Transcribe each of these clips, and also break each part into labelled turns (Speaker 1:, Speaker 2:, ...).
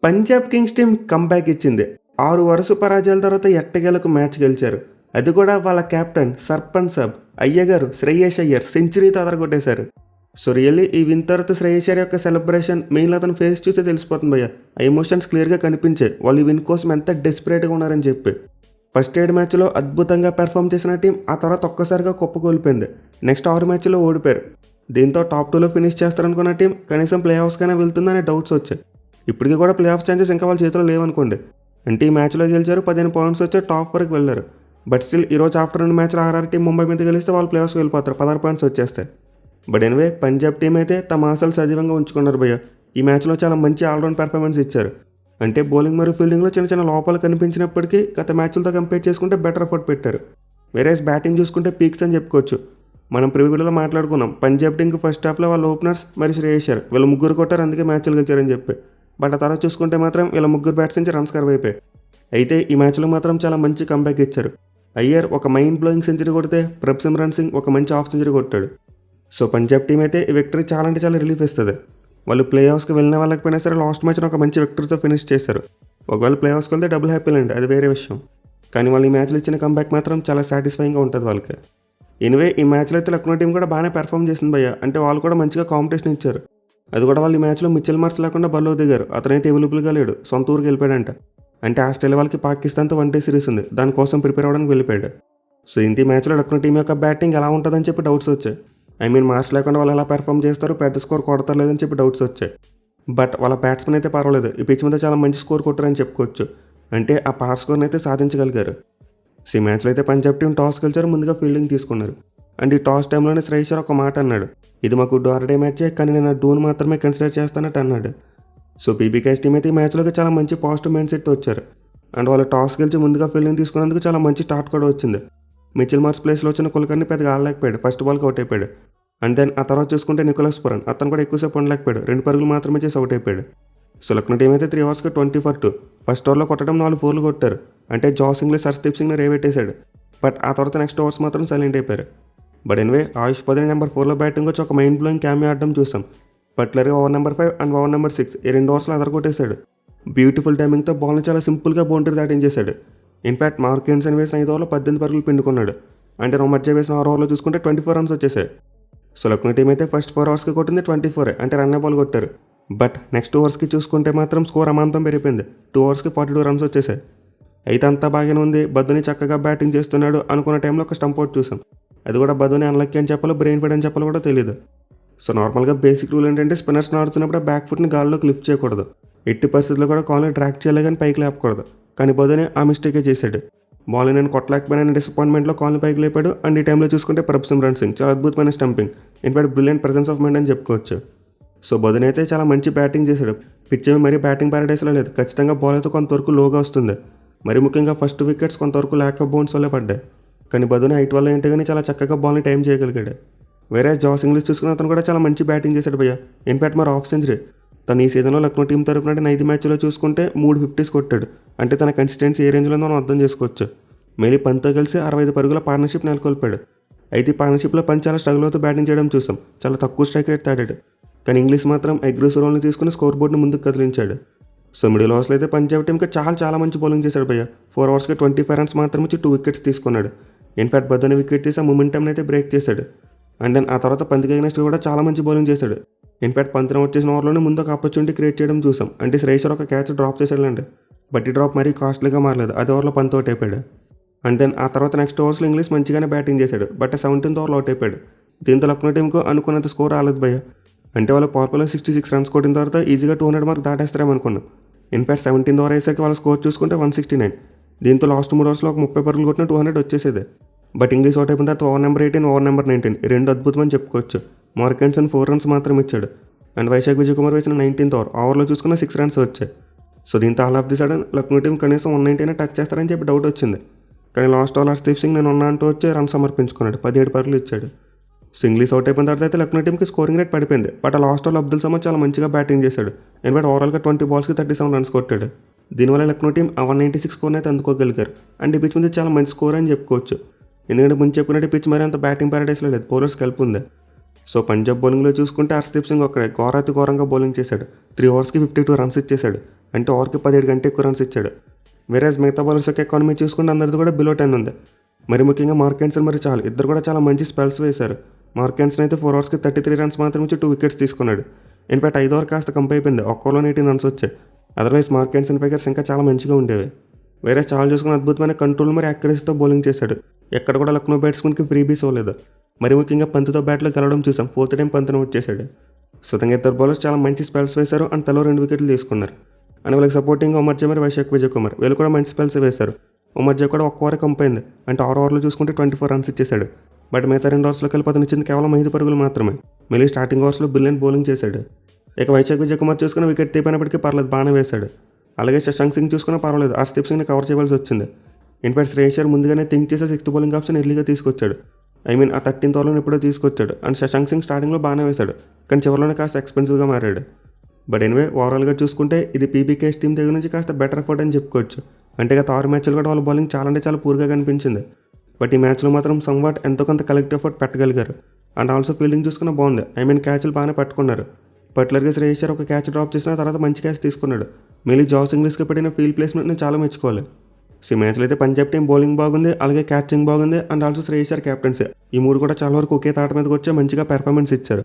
Speaker 1: Punjab Kings team comeback ఇచ్చింది. 6 వరుస పరాజయాల తర్వాత ఎట్టకేలకు మ్యాచ్ గెలిచారు. అది కూడా వాళ్ళ కెప్టెన్ సర్పంచ్ సాబ్ అయ్యగారు శ్రేయస్ అయ్యర్ సెంచరీతో అదరగొట్టేశారు. సో రియల్లీ ఈ విన్ తర్వాత శ్రేయస్ అయ్యర్ యొక్క సెలబ్రేషన్ మెయిన్లో అతను ఫేస్ చూస్తే తెలిసిపోతుంది భయ్య. ఆ ఎమోషన్స్ క్లియర్గా కనిపించాయి, వాళ్ళు ఈ విన్ కోసం ఎంత డెస్పరేట్గా ఉన్నారని చెప్పి. ఫస్ట్ 7 మ్యాచ్లో అద్భుతంగా పెర్ఫామ్ చేసిన టీం ఆ తర్వాత ఒక్కసారిగా కుప్పకూలిపోయింది. నెక్స్ట్ 6 మ్యాచ్లో ఓడిపోయారు. దీంతో టాప్ 2లో ఫినిష్ చేస్తారనుకున్న టీం కనీసం ప్లే ఆఫ్స్కైనా వెళ్తుందనే డౌట్స్ వచ్చాయి. ఇప్పటికీ కూడా ప్లే ఆఫ్ ఛాన్సెస్ ఇంకా వాళ్ళ చేతిలో లేవనుకోండి. అంటే ఈ మ్యాచ్లో గెలిచారు, 15 పాయింట్స్ వచ్చి టాప్ వరకు వెళ్ళారు. బట్ స్టిల్ ఈరోజు ఆఫ్టర్ 2 మ్యాచ్లో ఆర్ఆర్ టీం ముంబై మీద గెలిస్తే వాళ్ళు ప్లే ఆఫ్స్కి వెళ్ళిపోతారు, 16 పాయింట్స్ వచ్చేస్తాయి. బట్ ఎనివే పంజాబ్ టీం అయితే తమ ఆశలు సజీవంగా ఉంచుకున్నారు భయ్య. ఈ మ్యాచ్లో చాలా మంచి ఆల్రౌండ్ పెర్ఫార్మెన్స్ ఇచ్చారు. అంటే బౌలింగ్ మరియు ఫీల్డింగ్లో చిన్న చిన్న లోపాలు కనిపించినప్పటికీ గత మ్యాచ్లతో కంపేర్ చేసుకుంటే బెటర్ ఎఫర్ట్ పెట్టారు. వేరేస్ బ్యాటింగ్ చూసుకుంటే పీక్స్ అని చెప్పుకోవచ్చు. మనం ప్రివ్యూలో మాట్లాడుకున్నాం పంజాబ్ టీంకి ఫస్ట్ హాఫ్లో వాళ్ళ ఓపెనర్స్ మరియు శ్రేయస్ అయ్యర్ వీళ్ళు ముగ్గురు కొట్టారు, అందుకే మ్యాచ్లు గెలిచారని చెప్పి. బట్ ఆ తర్వాత చూసుకుంటే మాత్రం వీళ్ళ ముగ్గురు బ్యాట్స్ నుంచి రన్స్ కర్వ్ అయిపోయాయి. అయితే ఈ మ్యాచ్లో మాత్రం చాలా మంచి కంబ్యాక్ ఇచ్చారు. అయ్యర్ ఒక మైండ్ బ్లోయింగ్ సెంచరీ కొడితే ప్రభ్సిమ్రాన్ సింగ్ ఒక మంచి హాఫ్ సెంచరీ కొట్టాడు. సో పంజాబ్ టీం అయితే ఈ విక్టరీ చాలా అంటే చాలా రిలీఫ్ ఇస్తుంది. వాళ్ళు ప్లే ఆఫ్స్కి వెళ్ళిన వాళ్ళకపోయినా సరే లాస్ట్ మ్యాచ్లో ఒక మంచి విక్టరీతో ఫినిష్ చేశారు. ఒకవేళ ప్లే ఆఫ్స్కి వెళ్తే డబుల్ హ్యాపీ అండి, అది వేరే విషయం. కానీ వాళ్ళు ఈ మ్యాచ్లో ఇచ్చిన కంబ్యాక్ మాత్రం చాలా సాటిస్ఫైయింగ్గా ఉంటుంది వాళ్ళకి. ఎనివే ఈ మ్యాచ్లో అయితే లక్నో టీం కూడా బాగానే పెర్ఫామ్ చేసింది భయ్య. అంటే వాళ్ళు కూడా మంచిగా కాంపిటీషన్ ఇచ్చారు. అది కూడా వాళ్ళు ఈ మ్యాచ్లో మిచెల్ మార్ష్ లేకుండా బరిలో దిగారు. అతనైతే అవైలబుల్గా లేడు, సొంత ఊరికి వెళ్ళిపోయాడంట. అంటే ఆస్ట్రేలియా వాళ్ళకి పాకిస్తాన్తో 1 డే సిరీస్ ఉంది, దానికోసం ప్రిపేర్ అవ్వడానికి వెళ్ళిపోయాడు. సో ఇంత మ్యాచ్లో లక్నో టీం యొక్క బ్యాటింగ్ ఎలా ఉంటుందని చెప్పి డౌట్స్ వచ్చాయి. మార్ష్ లేకుండా వాళ్ళు ఎలా పెర్ఫామ్ చేస్తారు, పెద్ద స్కోర్ కొడతారు లేదని చెప్పి డౌట్స్ వచ్చాయి. బట్ వాళ్ళ బ్యాట్స్మెన్ అయితే పర్వాలేదు, ఈ పిచ్ మీద చాలా మంచి స్కోర్ కొట్టారని చెప్పుకోవచ్చు. అంటే ఆ పార్ స్కోర్ని అయితే సాధించగలిగారు. సో ఈ మ్యాచ్లో అయితే పంజాబ్ టీం టాస్ గెలిచారు, ముందుగా ఫీల్డింగ్ తీసుకున్నారు. అండ్ ఈ టాస్ టైంలోనే శ్రేయస్ అయ్యర్ ఒక మాట అన్నాడు, ఇది మాకు డోర్ డే మ్యాచే కానీ నేను డోన్ మాత్రమే కన్సిడర్ చేస్తానట్టు అన్నాడు. సో పీబీకేఎస్ టీం అయితే ఈ మ్యాచ్లోకి చాలా మంచి పాజిటివ్ మైండ్ సెట్తో వచ్చారు. అండ్ వాళ్ళు టాస్ గెలిచి ముందుగా ఫీల్డింగ్ తీసుకున్నందుకు చాలా మంచి స్టార్ట్ కూడా వచ్చింది. మిచెల్ మార్ష్ ప్లేస్లో వచ్చిన కుల్కర్ని పెద్దగా ఆడలేకపోయాడు, ఫస్ట్ బాల్కి అవుట్ అయిపోయాడు. అండ్ దెన్ ఆ తర్వాత చూసుకుంటే నికోలస్ పురన్ అతను కూడా ఎక్కువసేపు ఉండలేకపోయాడు, 2 పరుగులు మాత్రమే చేసి అవుట్ అయిపోయాడు. సో లక్నో టీం అయితే 3 ఓవర్స్కి 20 for 2 ఫస్ట్ ఓవర్లో కొట్టడం 4 4 కొట్టారు. అంటే జాస్ ఇంగ్లీష్ హర్షదీప్ సింగ్ని రేవెట్టేశాడు. బట్ ఆ తర్వాత నెక్స్ట్ ఓవర్స్ మాత్రం సైలెంట్ అయిపోయారు. But anyway Ayush Badoni number 4లో బ్యాటింగ్ వచ్చి ఒక మైండ్ బ్లోయింగ్ క్యామియో ఆడడం చూసాం. పర్టికులర్గా over number 5 and over number 6 ఈ 2 ఓవర్స్లో అదరగొట్టేశాడు. బ్యూటిఫుల్ టైమింగ్తో బాల్ని చాలా సింపుల్గా బౌండరీ దాటించేశాడు. ఇన్ఫాక్ట్ మార్క్ హెన్సన్ వేసిన 5 ఓవర్లో 18 పరుగులు పిండుకున్నాడు. అంటే మధ్య వేసిన 6 ఓవర్లో చూసుకుంటే 24 రన్స్ వచ్చేసాయి. సో లక్నో టీం అయితే ఫస్ట్ 4 ఓవర్స్కి కొట్టింది 24, అంటే రన్ బాల్ కొట్టారు. బట్ నెక్స్ట్ ఓవర్స్కి చూసుకుంటే మాత్రం స్కోర్ అమాంతం పెరిగిపోయింది, 2 ఓవర్స్కి 42 రన్స్ వచ్చేసాయి. అయితే అంతా బాగానే ఉంది, బద్దుని చక్కగా బ్యాటింగ్ చేస్తున్నాడు అనుకున్న టైంలో ఒక స్టంప్ అవుట్ చూసాం. అది కూడా బద్దుని అన్లక్కీ అని చెప్పాలో బ్రెయిన్ ఫెడ్ అని చెప్పాలో కూడా తెలియదు. సో నార్మల్గా బేసిక్ రూల్ ఏంటంటే స్పిన్నర్స్ ఆడుతున్నప్పుడు బ్యాక్ ఫుట్ని గాల్లోకి లిఫ్ట్ చేయకూడదు, ఎట్టి పరిస్థితుల్లో కూడా కాల్ని ట్రాక్ చేయాలి కానీ పైకి లేపకూడదు. కానీ బద్దుని ఆ మిస్టేకే చేశాడు. బాల్ నేను కొట్టలేకపోయినా డిసప్పాయింట్మెంట్లో కాల్ని పైకి లేపాడు. అండ్ ఈ టైంలో చూసుకుంటే ప్రభ్సిమ్రాన్ సింగ్ చాలా అద్భుతమైన stumping, in fact brilliant presence of mind అని చెప్పుకోవచ్చు. సో బదుని అయితే చాలా మంచి బ్యాటింగ్ చేశాడు. పిచ్ ఏమి మరీ బ్యాటింగ్ ప్యారడైస్లో లేదు, ఖచ్చితంగా బాల్ అయితే కొంతవరకు లోగా వస్తుంది. మరి ముఖ్యంగా ఫస్ట్ వికెట్స్ కొంతవరకు ల్యాక్ ఆఫ్ బౌన్స్ వల్లే పడ్డాయి. కానీ బదుని హైట్ వల్ల ఏంటి కానీ చాలా చక్కగా బాల్ని టైం చేయగలిగాడు. వేరే జాస్ ఇంగ్లీష్ చూసుకున్న అతను కూడా చాలా మంచి బ్యాటింగ్ చేశాడు భయ్య. ఇన్ఫాక్ట్ మరి హాఫ్ సెంచరీ తను ఈ సీజన్లో లక్నో టీం తరపున 5 మ్యాచ్లో చూసుకుంటే 3 50s కొట్టాడు. అంటే తన కన్సిస్టెన్సీ ఏ రేంజ్లో మనం అర్థం చేసుకోవచ్చు. మేలీ పంత్తో కలిసి 65 పరుగుల పార్ట్నర్షిప్ నెలకొల్పాడు. అయితే ఈ పార్ట్నర్షిప్లో పంత్ చాలా స్ట్రగుల్ అవుతూ బ్యాటింగ్ చేయడం చూసాం, చాలా తక్కువ స్ట్రైక్ రేట్ తాడాడు. కానీ ఇంగ్లీష్ మాత్రం అగ్రెసివ్ రోల్ని తీసుకుని స్కోర్ బోర్డ్ని ముందుకు కదిలించాడు. సో మిడిల్ ఓవర్స్లో అయితే పంజాబ్ టీంకి చాలా మంచి బౌలింగ్ చేశాడు భయ్య. 4 ఓవర్స్కి 25 రన్స్ మాత్రం వచ్చి 2 వికెట్స్ తీసుకున్నాడు. ఇన్ఫాక్ట్ బద్దని వికెట్ తీసి ఆ మొమెంటమ్ని అయితే బ్రేక్ చేశాడు. అండ్ దెన్ ఆ తర్వాత పంత్కి అగైనెస్ట్ కూడా చాలా మంచి బౌలింగ్ చేశాడు. ఇన్ఫాక్ట్ పంత్ని అవుట్ చేసిన ఓవర్లోనే ముందు ఒక ఆపర్చునిటీ క్రియేట్ చేయడం చూసాం. అంటే శ్రేయస్ అయ్యర్ ఒక క్యాచ్ డ్రాప్ చేశాడండి, బట్ ఈ డ్రాప్ మరీ కాస్ట్లీగా మారలేదు, అది ఓవర్లో పంత్ అవుట్ అయిపోయాడు. అండ్ దెన్ ఆ తర్వాత నెక్స్ట్ ఓవర్స్లో ఇంగ్లీష్ మంచిగానే బ్యాటింగ్ చేశాడు, బట్ 17th ఓవర్లో అవుట్ అయిపోయాడు. దీంతో లక్నో టీంకు అనుకున్నంత స్కోర్ రాలేదు భయ్య. అంటే వాళ్ళు పవర్లో 66 రన్స్ కొట్టిన తర్వాత ఈజీగా 200 మార్క్ దాటేస్తారేమనుకున్నాం. ఇన్ఫాక్ట్ 17th ఓవర్ అయ్యేసరికి వాళ్ళ స్కోర్ చూసుకుంటే 169. దీంతో లాస్ట్ 3 ఓవర్స్లో ఒక 30 పరుగులు కొట్టిన 200 వచ్చేసేది. బట్ ఇంగ్లీష్ అవుట్ అయిపోయిన తర్వాత ఓవర్ నెంబర్ 18 ఓవర్ నెంబర్ 19 ఈ 2 అద్భుతమని చెప్పుకోవచ్చు. మార్క్ హెన్సన్ 4 రన్స్ మాత్రం ఇచ్చాడు. అండ్ వైశాఖ్ విజయ్ కుమార్ వేసిన 19th ఓవర్లో చూసుకున్న 6 రన్స్ వచ్చాయి. సో దీంతో all of the sudden Lucknow team కనీసం 190 టచ్ చేస్తారని చెప్పి డౌట్ వచ్చింది. కానీ లాస్ట్ ఓవర్ హర్షదీప్ సింగ్ నేను ఉన్నా అంటూ వచ్చి రన్ సమర్పించుకున్నాడు, 17 పరుగులు ఇచ్చాడు. సో ఇంగ్లీష్ అవుట్ అయిపోయిన తర్వాత అయితే లక్నో టీంకి స్కోరింగ్ రేట్ పడిపోయింది. బట్ ఆ లాస్ట్ ఓవర్లో అబ్దుల్ సమద్ చాలా మంచిగా బ్యాటింగ్ చేశాడు. ఇన్ఫాక్ట్ ఓవరాల్గా 20 బాల్స్కి 37 రన్స్ కొట్టాడు. దీనివల్ల లక్నో టీం 196 స్కోర్ని అయితే అందుకోగలిగారు. అండ్ ఈ పిచ్ మీద చాలా మంచి స్కోర్ అని చెప్పుకోవచ్చు. ఎందుకంటే ముందు చెప్పుకున్నట్టు పిచ్ మరి అంత బ్యాటింగ్ ప్యారడైస్లో లేదు, బౌలర్స్ కలిపి ఉంది. సో పంజాబ్ బౌలింగ్లో చూసుకుంటే హర్షదీప్ సింగ్ ఒక్కడే ఘోరంగా బౌలింగ్ చేశాడు. 3 ఓవర్స్కి 52 రన్స్ ఇచ్చేశాడు. అంటే ఓవర్కి 17 కంటే ఎక్కువ రన్స్ ఇచ్చాడు. వేరేజ్ మిగతా బౌలర్స్ యొక్క ఎకానమీ చూసుకుంటే అందరిది కూడా బిలో 10 ఉంది. మరి ముఖ్యంగా మార్కెన్సన్ మరి ఇద్దరు కూడా చాలా మంచి స్పెల్స్ వేశారు. మార్కెన్సన్ అయితే 4 ఓవర్స్కి 33 రన్స్ మాత్రం ఇచ్చి 2 వికెట్స్ తీసుకున్నాడు. ఇన్ఫాక్ట్ 5 ఓవర్ కాస్త కంప్ అయిపోయింది, ఒక్క ఓవర్లో 18 రన్స్ వచ్చాయి. అదర్వైజ్ మార్కెన్సన్ ఫిగర్స్ ఇంకా చాలా మంచిగా ఉండేవి. వేరే చాలా చూసుకుని అద్భుతమైన కంట్రోల్ మరి యాక్యురసీతో బౌలింగ్ చేశాడు. ఎక్కడ కూడా లక్నో బ్యాట్స్మెన్కి ఫ్రీబీస్ అవ్వలేదు. మరి ముఖ్యంగా పంత్తో బ్యాట్లో గెలవడం చూసాం. 4th టైం పంత్ను అవుట్ చేశాడు. సుతంగా ఇద్దరు బౌలర్స్ చాలా మంచి స్పెల్స్ వేశారు అండ్ తలో 2 వికెట్లు తీసుకున్నారు. అండ్ వాళ్ళకి సపోర్టింగ్ ఉమర్జా మరి వైశాఖ్ విజయ్ కుమార్ వీళ్ళు కూడా మంచి స్పెల్స్ వేశారు. ఉమర్జా కూడా ఒక్క ఓవర్ కంప్ అయింది, అంటే 6 ఓవర్లో చూసుకుంటే 24 రన్స్ ఇచ్చేశాడు. బట్ మిగతా 2 ఓవర్స్లో కలిపి అతను ఇచ్చింది కేవలం 5 పరుగులు మాత్రమే. మళ్ళీ స్టార్టింగ్ ఓవర్స్లో బ్రిలియంట్ బౌలింగ్ చేశాడు. ఇక వైశాఖ్ విజయ్ కుమార్ చూసుకుని వికెట్ తీపినప్పటికీ పర్లేదు, బాగానే వేశాడు. అలాగే శశాంక్ సింగ్ చూసుకున్నా పర్వాలేదు, హర్షదీప్ సింగ్ని కవర్ చేయవలసి వచ్చింది. ఇన్ఫాక్ట్ శ్రేయస్ అయ్యర్ ముందుగానే థింక్ చేసే 6th బౌలింగ్ ఆప్షన్ ఎర్లీగా తీసుకొచ్చాడు. ఆ 13th ఓవర్లో ఎప్పుడో తీసుకొచ్చాడు. అండ్ శశాంక్ సింగ్ స్టార్టింగ్లో బాగానే వేశాడు, కానీ చివరిలోనే కాస్త ఎక్స్పెన్సివ్గా మారాడు. బట్ ఎనివే ఓవరాల్గా చూసుకుంటే ఇది పీబీకేఎస్ టీం దగ్గర నుంచి కాస్త బెటర్ ఎఫర్ట్ అని చెప్పుకోవచ్చు. అంటే గత 6 మ్యాచ్లు కూడా వాళ్ళ బౌలింగ్ చాలా అంటే చాలా పూర్గా కనిపించింది. బట్ ఈ మ్యాచ్లో మాత్రం సంవాట్ ఎంతో కొంత కలెక్టివ్ ఎఫర్ట్ పెట్టగలిగారు. అండ్ ఆల్సో ఫీల్డింగ్ చూసుకున్న బాగుంది. క్యాచ్లు బాగానే పట్టుకున్నారు. పర్టికులర్గా శ్రేయస్ అయ్యర్ ఒక క్యాచ్ డ్రాప్ చేసిన తర్వాత మంచి క్యాచ్ తీసుకున్నాడు. మళ్ళీ జాస్ ఇంగ్లీష్కి పెట్టిన ఫీల్డ్ ప్లేస్మెంట్ని చాలా మెచ్చుకోవాలి. ఈ మ్యాచ్లో అయితే పంజాబ్ టీం బౌలింగ్ బాగుంది, అలాగే క్యాచింగ్ బాగుంది, and also Shreyas Iyer captaincy ఈ 3 కూడా చాలా వరకు ఒకే తాట మీదకి వచ్చి మంచిగా పెర్ఫార్మెన్స్ ఇచ్చారు.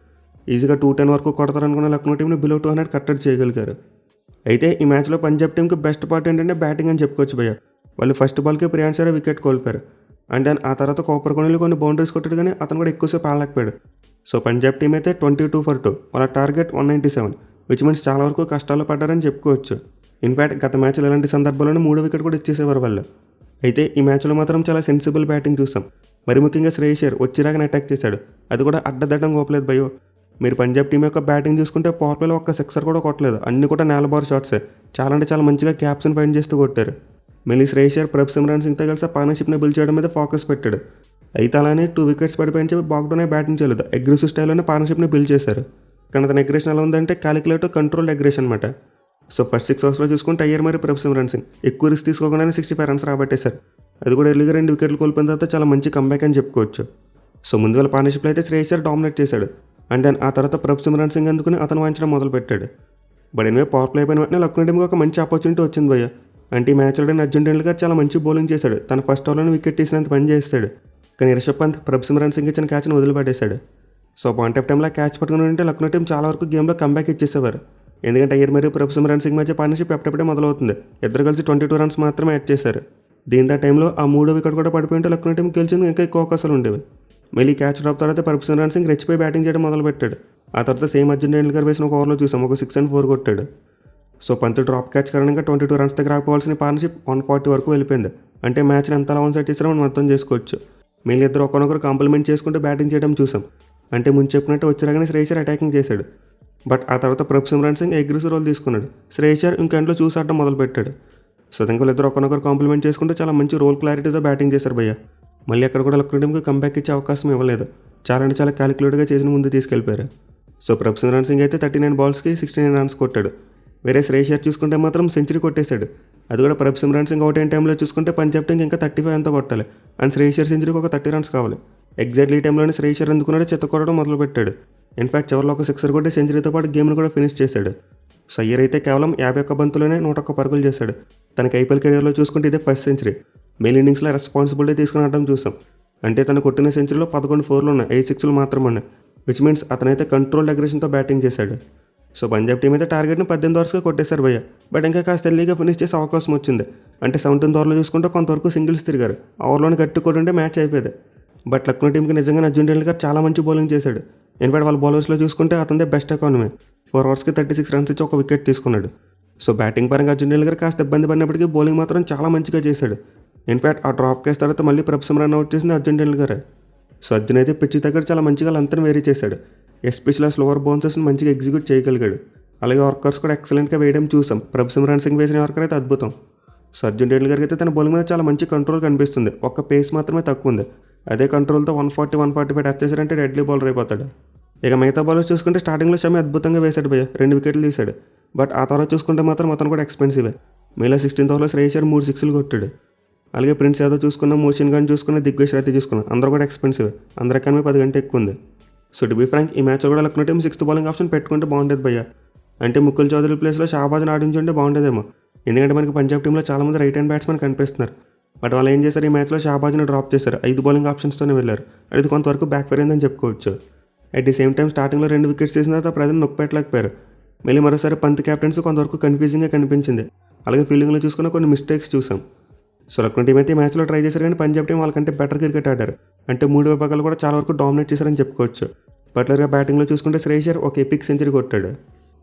Speaker 1: ఈజీగా 210 వరకు కొడతారనుకున్న లక్నో టీంని బిలో 200 కట్టడి చేయగలిగారు. అయితే ఈ మ్యాచ్లో పంజాబ్ టీంకి బెస్ట్ పార్ట్ ఏంటంటే బ్యాటింగ్ అని చెప్పుకోవచ్చు భయ్య. వాళ్ళు ఫస్ట్ బాల్కి ప్రియాంశ్ ఆర్య వికెట్ కోల్పోయారు. అండ్ ఆ తర్వాత కోపర్ కొనీలు కొన్ని బౌండరీస్ కొట్టాడు, కానీ అతను కూడా ఎక్కువసేపు ఆడలేకపోయాడు. సో పంజాబ్ టీం అయితే 22 for 2, వాళ్ళ టార్గెట్ 197, విచ్ మీన్స్ చాలా వరకు కష్టాలు పడ్డారని చెప్పుకోవచ్చు. ఇన్ఫాక్ట్ గత మ్యాచ్లో ఇలాంటి సందర్భాల్లోనే 3వ వికెట్ కూడా ఇచ్చేసేవారు వాళ్ళు. అయితే ఈ మ్యాచ్లో మాత్రం చాలా సెన్సిబుల్ బ్యాటింగ్ చూసాం. మరి ముఖ్యంగా శ్రేయస్ అయ్యర్ వచ్చిరాగానే అటాక్ చేశాడు, అది కూడా అడ్డదడ్డం గోపలేదు భయ్యో. మీరు పంజాబ్ టీం యొక్క బ్యాటింగ్ చూసుకుంటే పవర్ ప్లేలో ఒక్క సిక్సర్ కూడా కొట్టలేదు, అన్ని కూడా నేల బార్ షాట్సే. చాలా అంటే చాలా మంచిగా క్యాప్స్ని ఫైండ్ చేస్తూ కొట్టారు. మళ్ళీ శ్రేయస్ అయ్యర్ ప్రభ్ సిమ్రాన్ సింగ్తో కలిసి పార్ట్నర్షిప్ని బిల్డ్ చేయడం మీద ఫోకస్ పెట్టాడు. అయితే అలానే 2 వికెట్స్ పడిపోయిన చెప్పి బాగ్డోనే బ్యాటింగ్ చేయలేదు, అగ్రెసివ్ స్టైల్లోనే పార్ట్నర్షిప్ని బిల్డ్ చేశారు. కానీ అతని అగ్రెషన్ ఎలా ఉందంటే క్యాలిక్యులేటివ్ కంట్రోల్డ్ అగ్రెషన్ అనమాట. సో ఫస్ట్ 6 ఓవర్స్లో చూసుకుంటే అయ్యర్ మరి ప్రభ్ సిమ్రాన్ సింగ్ ఎక్కువ రిస్క్ తీసుకోకుండానే 65 రన్స్ రాబట్టేశారు. అది కూడా ఎర్లీగా 2 వికెట్లు కోల్పోయిన తర్వాత చాలా మంచి కంబ్యాక్ అని చెప్పుకోవచ్చు. సో ముందు వాళ్ళ పార్ట్నర్షిప్లో అయితే శ్రేయస్ అయ్యర్ డామినేట్ చేశాడు. అండ్ దెన్ ఆ తర్వాత ప్రభ్ సిమ్రాన్ సింగ్ అందుకుని అతను వాయించడం మొదలుపెట్టాడు. బట్ ఎనివే పవర్ ప్లే అయిపోయిన వెంటనే లక్నో టీంకి ఒక మంచి ఆపర్చునిటీ వచ్చింది భయ్య. అంటే ఈ మ్యాచ్లో అర్జున్ టెండూల్కర్ చాలా మంచి బౌలింగ్ చేశాడు, తన ఫస్ట్ ఓవర్లోనే వికెట్ తీసినంత పని చేస్తాడు. కానీ రిషబ్ పంత్ ప్రభ్ సిమ్రాన్ సింగ్ ఇచ్చిన క్యాచ్ను వదిలిపెట్టేశాడు. సో పాయింట్ ఆఫ్ టైంలో క్యాచ్ పట్టుకుని ఉంటే లక్నో టీం చాలా వరకు గేమ్లో కంబ్యాక్ ఇచ్చేసేవారు. ఎందుకంటే అయ్యర్ మరియు ప్రభ్ సిమ్రాన్ సింగ్ మధ్య పార్ట్నర్షిప్ ఎప్పుడప్పుడే మొదలవుతుంది. ఇద్దరు కలిసి 22 రన్స్ మాత్రమే యాడ్ చేశారు. దీంతో టైంలో ఆ 3వ వికెట్ కూడా పడిపోయింటే లక్నో టీం గెలిచింది ఇంకా ఎక్కువ అవకాశాలు ఉండేవి. మళ్ళీ క్యాచ్ డ్రాప్ తర్వాత ప్రభ్ సిమ్రాన్ సింగ్ రెచ్చిపోయి బ్యాటింగ్ చేయడం మొదలుపెట్టాడు. ఆ తర్వాత సేమ్ అర్జున్ టెండూల్కర్ వేసిన ఒక ఓవర్లో చూసాం, ఒక 6 and 4 కొట్టాడు. సో పంత్ డ్రాప్ క్యాచ్ కారణంగా 22 రన్స్ దగ్గర రాకపోవాల్సిన పార్ట్నర్షిప్ 140 వరకు వెళ్ళిపోయింది. అంటే మ్యాచ్ని ఎంత అలా సెట్ చేసారో మనం అర్థం చేసుకోవచ్చు. మళ్ళీ ఇద్దరు ఒకరినొకరు కాంప్లిమెంట్ చేసుకుంటూ బ్యాటింగ్ చేయడం చూసాం. అంటే ముందు చెప్పినట్టు వచ్చిరాగానే శ్రేయస్ అయ్యర్ అటాకింగ్ చేశాడు. బట్ ఆ తర్వాత ప్రభ్ సిమ్రాన్ సింగ్ అగ్రెసివ్ రోల్ తీసుకున్నాడు. శ్రేయస్ అయ్యర్ ఇంకెంట్లో చూసి ఆడడం మొదలుపెట్టాడు. సో ఇంకా ఇద్దరు ఒకరినొకరు కాంప్లిమెంట్ చేసుకుంటూ చాలా మంచి రోల్ క్లారిటీతో బ్యాటింగ్ చేశారు భయ్య. మళ్ళీ అక్కడ కూడా లక్నో టీంకి కంబ్యాక్ ఇచ్చే అవకాశం ఇవ్వలేదు. చాలా అంటే చాలా క్యాలిక్యులేట్గా చేసిన ముందు తీసుకెళ్ళిపోయారు. సో ప్రభ్ సిమ్రాన్ సింగ్ అయితే 39 బాల్స్కి 69 రన్స్ కొట్టాడు. వేరే శ్రేయస్ అయ్యర్ చూసుకుంటే మాత్రం సెంచరీ కొట్టేశాడు. అది కూడా ప్రభ్ సిమ్రాన్ సింగ్ అవుట్ అయిన టైంలో చూసుకుంటే పంజాబ్ టీంకి ఇంకా 35 ఎంతో కొట్టాలి. అండ్ శ్రేయస్ అయ్యర్ సెంచరీకి ఒక 30 రన్స్ కావాలి. ఎగ్జాక్ట్లీ ఈ టైంలోనే శ్రేయస్ అయ్యర్ అందుకున్నాడు, చెత్త కొట్టడం మొదలుపెట్టాడు. ఇన్ఫాక్ట్ చివరిలో ఒక సిక్సర్ కొట్టి సెంచరీతో పాటు గేమ్ను కూడా ఫినిష్ చేశాడు. సో అయ్యర్ అయితే కేవలం 51 బంతుల్లోనే 101 పరుగులు చేశాడు. తనకి ఐపీఎల్ కెరీర్లో చూసుకుంటే ఇదే ఫస్ట్ సెంచరీ. మెయిన్ ఇన్నింగ్స్లో రెస్పాన్సిబిలిటీ తీసుకుని ఆడడం చూసాం. అంటే తను కొట్టిన సెంచరీలో 11 4లు ఉన్నాయి, 8 6లు మాత్రమే ఉన్నాయి. విచ్ మీన్స్ అతనైతే కంట్రోల్డ్ అగ్రెషన్తో బ్యాటింగ్ చేశాడు. సో పంజాబ్ టీం అయితే టార్గెట్ని 18 ఓవర్స్గా కొట్టేశారు భయ్య. బట్ ఇంకా కాస్త ఎర్లీగా ఫినిష్ చేసే అవకాశం వచ్చింది. అంటే 17th ఓవర్లో చూసుకుంటే కొంతవరకు సింగిల్స్ తిరిగారు. ఓవర్లోనే గట్టి కొట్టుంటే మ్యాచ్ అయిపోయింది. బట్ లక్నో టీంకి నిజంగా అర్జున్ టెండూల్కర్ చాలా మంచి బౌలింగ్ చేశాడు. ఇన్ఫాక్ట్ వాళ్ళ బౌలర్స్లో చూసుకుంటే అతనిదే బెస్ట్ ఎకానమీ. 4 ఓవర్స్కి 36 రన్స్ ఇచ్చి ఒక వికెట్ తీసుకున్నాడు. సో బ్యాటింగ్ పరంగా అర్జున్ టెండూల్కర్ కాస్త ఇబ్బంది పడినప్పటికీ బౌలింగ్ మాత్రం చాలా మంచిగా చేశాడు. ఇన్ఫాక్ట్ ఆ డ్రాప్ కేస్ తర్వాత మళ్ళీ ప్రభ్ సిమ్రాన్ అవుట్ చేసింది అర్జున్ టెండూల్కర్. సో అర్జున్ అయితే పిచ్చి దగ్గర చాలా మంచిగా లంతను వేరీ చేశాడు. ఎస్పెషల్లీ స్లోవర్ బౌన్సెస్ని మంచిగా ఎగ్జిక్యూట్ చేయగలిగాడు. అలాగే వర్కర్స్ కూడా ఎక్సలెంట్గా వేయడం చూసాం. ప్రభ్ సిమ్రాన్ సింగ్ వేసిన వర్కర్ అయితే అద్భుతం. సో అర్జున్ టెండూల్కర్కి అయితే తన బౌలింగ్ మీద చాలా మంచి కంట్రోల్ కనిపిస్తుంది. ఒక్క పేస్ మాత్రమే తక్కువ ఉంది. అదే కంట్రోల్తో 140 145 టచ్ చేశారంటే డెడ్లీ బౌలర్ అయిపోతాడు. ఇక మిగతా బౌలర్స్ చూసుకుంటే స్టార్టింగ్లో షమి అద్భుతంగా వేశాడు భయ్య, 2 వికెట్లు తీశాడు. బట్ ఆ తర్వాత చూసుకుంటే మాత్రం అతను కూడా ఎక్స్పెన్సివే. మీలో 16th ఓవర్లో శ్రేయస్ అయ్యర్ 3 6లు కొట్టాడు. అలాగే ప్రిన్స్ యాదవ్ చూసుకున్న, మోషన్ గాన్ చూసుకున్న, దిగ్విజయ్ శరత్ చూసుకున్న, అందరూ కూడా ఎక్స్పెన్సివ్. అందరికన్నా 10 గంట ఎక్కువ ఉంది. సో టు బీ ఫ్రాంక్ ఈ మ్యాచ్లో కూడా Lucknow team 6th bowling option పెట్టుకుంటే బాగుండేది భయ్య. అంటే ముకుల్ చౌదరి ప్లేస్లో షాబాజ్ని ఆడించుంటే బాగుండేదేమో. ఎందుకంటే మనకి పంజాబ్ టీంలో చాలామంది రైట్ హ్యాండ్ బ్యాట్స్మెన్ కనిపిస్తున్నారు. బట్ వాళ్ళు ఏం చేశారు, ఈ మ్యాచ్లో షాబాజ్ని డ్రాప్ చేశారు. 5 బౌలింగ్ ఆప్షన్స్తోనే వెళ్ళారు. అది కొంతవరకు బ్యాక్ ఫైర్ అయిందని చెప్పుకోవచ్చు. అట్ ది సేమ్ టైం స్టార్టింగ్లో 2 వికెట్స్ తీసిన తర్వాత ప్రజలు నొక్కి పెట్టలేకపోయారు. మళ్ళీ మరోసారి పంత్ క్యాప్టెన్స్ కొంతవరకు కన్ఫ్యూజింగ్గా కనిపించింది. అలాగే ఫీల్డింగ్లో చూసుకున్న కొన్ని మిస్టేక్స్ చూసాం. సో లక్నో టీం అయితే ఈ మ్యాచ్లో ట్రై చేశారు, కానీ పంజాబ్ టీం వాళ్ళకంటే బెటర్ క్రికెట్ ఆడారు. అంటే 3 విభాగాలు కూడా చాలా వరకు డామినేట్ చేశారని చెప్పుకోవచ్చు. పర్టికులర్గా బ్యాటింగ్లో చూసుకుంటే శ్రేయస్ అయ్యర్ ఒక ఎపిక్ సెంచరీ కొట్టాడు.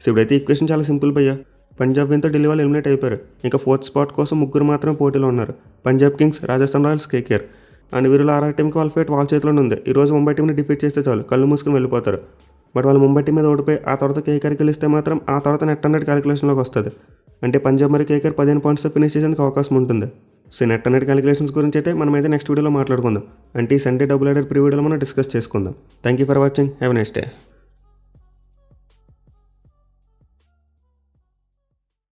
Speaker 1: సో ఇప్పుడైతే ఈక్వేషన్ చాలా సింపుల్ భయ్యా. పంజాబ్ విన్తో ఢిల్లీ వాళ్ళు ఎలిమినేట్ అయిపోయారు. ఇంకా 4th స్పాట్ కోసం 3 మాత్రమే పోటీలో ఉన్నారు. Punjab Kings, Rajasthan Royals, KKR. And వీరిలో ఆర్ఆర్ టీంకి వాళ్ళ ఫేట్ వాళ్ళ చేతిలోనే ఉంది. ఈ రోజు ముంబై టీంని డిఫీట్ చేస్తే చాలు, కళ్ళు మూసుకుని వెళ్ళిపోతారు. బట్ వాళ్ళు ముంబై టీం మీద ఓడిపోయి ఆ తర్వాత కేకేఆర్ గెలిస్తే మాత్రం ఆ తర్వాత నెట్ 100 క్యాలిక్యులేషన్లోకి వస్తుంది. అంటే పంజాబ్ మరి కేకేఆర్ 15 పాయింట్స్తో ఫినిష్ చేసేందుకు అవకాశం ఉంటుంది. సో నెట్ 100 క్యాలిక్యులేషన్స్ గురించి అయితే మనమైతే నెక్స్ట్ వీడియోలో మాట్లాడుకుందాం. అంటే ఈ సండే డబుల్ ఆర్డర్ ప్రీ వీడియోలో మనం డిస్కస్ చేసుకుందాం. Thank you for watching. Have a nice day.